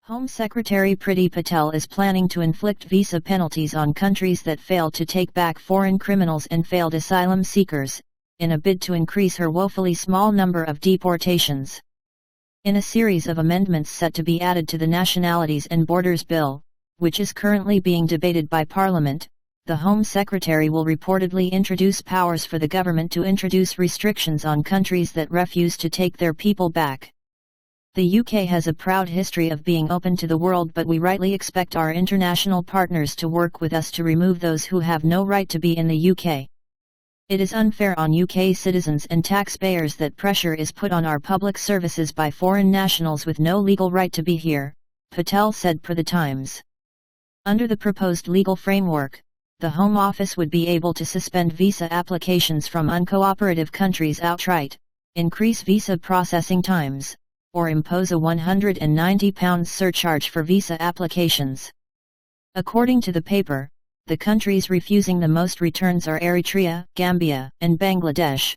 Home Secretary Priti Patel is planning to inflict visa penalties on countries that fail to take back foreign criminals and failed asylum seekers, in a bid to increase her woefully small number of deportations. In a series of amendments set to be added to the Nationalities and Borders Bill, which is currently being debated by Parliament, the Home Secretary will reportedly introduce powers for the government to introduce restrictions on countries that refuse to take their people back. The UK has a proud history of being open to the world, but we rightly expect our international partners to work with us to remove those who have no right to be in the UK. It is unfair on UK citizens and taxpayers that pressure is put on our public services by foreign nationals with no legal right to be here, Patel said per The Times. Under the proposed legal framework, the Home Office would be able to suspend visa applications from uncooperative countries outright, increase visa processing times, or impose a £190 surcharge for visa applications. According to the paper, the countries refusing the most returns are Eritrea, Gambia, and Bangladesh.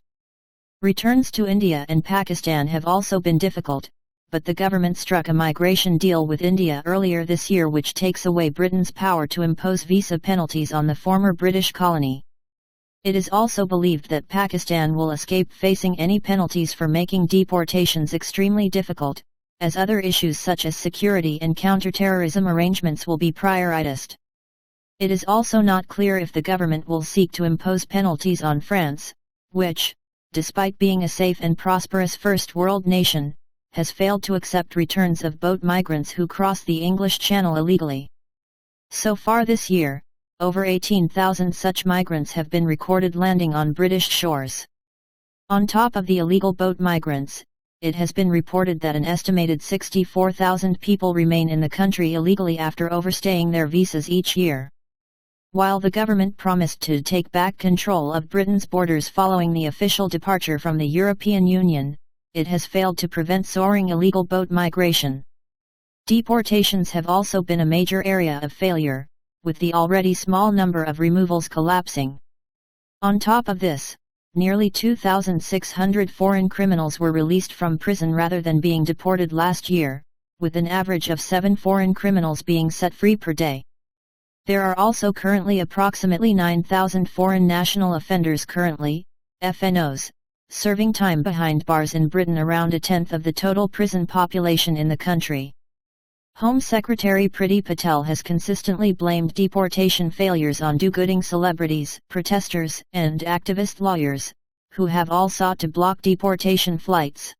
Returns to India and Pakistan have also been difficult, but the government struck a migration deal with India earlier this year which takes away Britain's power to impose visa penalties on the former British colony. It is also believed that Pakistan will escape facing any penalties for making deportations extremely difficult, as other issues such as security and counter-terrorism arrangements will be prioritized. It is also not clear if the government will seek to impose penalties on France, which, despite being a safe and prosperous first world nation, has failed to accept returns of boat migrants who cross the English Channel illegally. So far this year, over 18,000 such migrants have been recorded landing on British shores. On top of the illegal boat migrants, it has been reported that an estimated 64,000 people remain in the country illegally after overstaying their visas each year. While the government promised to take back control of Britain's borders following the official departure from the European Union, it has failed to prevent soaring illegal boat migration. Deportations have also been a major area of failure, with the already small number of removals collapsing. On top of this, nearly 2,600 foreign criminals were released from prison rather than being deported last year, with an average of 7 foreign criminals being set free per day. There are also currently approximately 9,000 foreign national offenders FNOs, serving time behind bars in Britain, around a tenth of the total prison population in the country. Home Secretary Priti Patel has consistently blamed deportation failures on do-gooding celebrities, protesters, and activist lawyers, who have all sought to block deportation flights.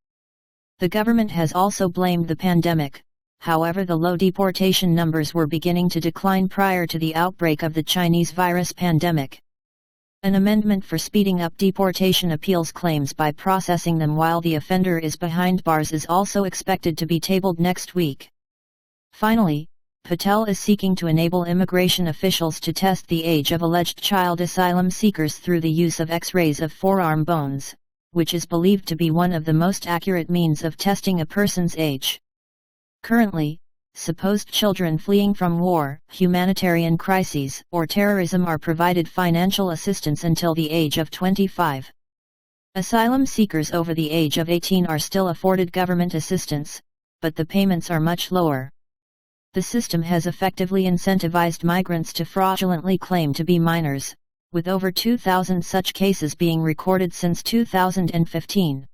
The government has also blamed the pandemic, however the low deportation numbers were beginning to decline prior to the outbreak of the Chinese virus pandemic. An amendment for speeding up deportation appeals claims by processing them while the offender is behind bars is also expected to be tabled next week. Finally, Patel is seeking to enable immigration officials to test the age of alleged child asylum seekers through the use of X-rays of forearm bones, which is believed to be one of the most accurate means of testing a person's age. Currently, supposed children fleeing from war, humanitarian crises, or terrorism are provided financial assistance until the age of 25. Asylum seekers over the age of 18 are still afforded government assistance, but the payments are much lower. The system has effectively incentivized migrants to fraudulently claim to be minors, with over 2,000 such cases being recorded since 2015.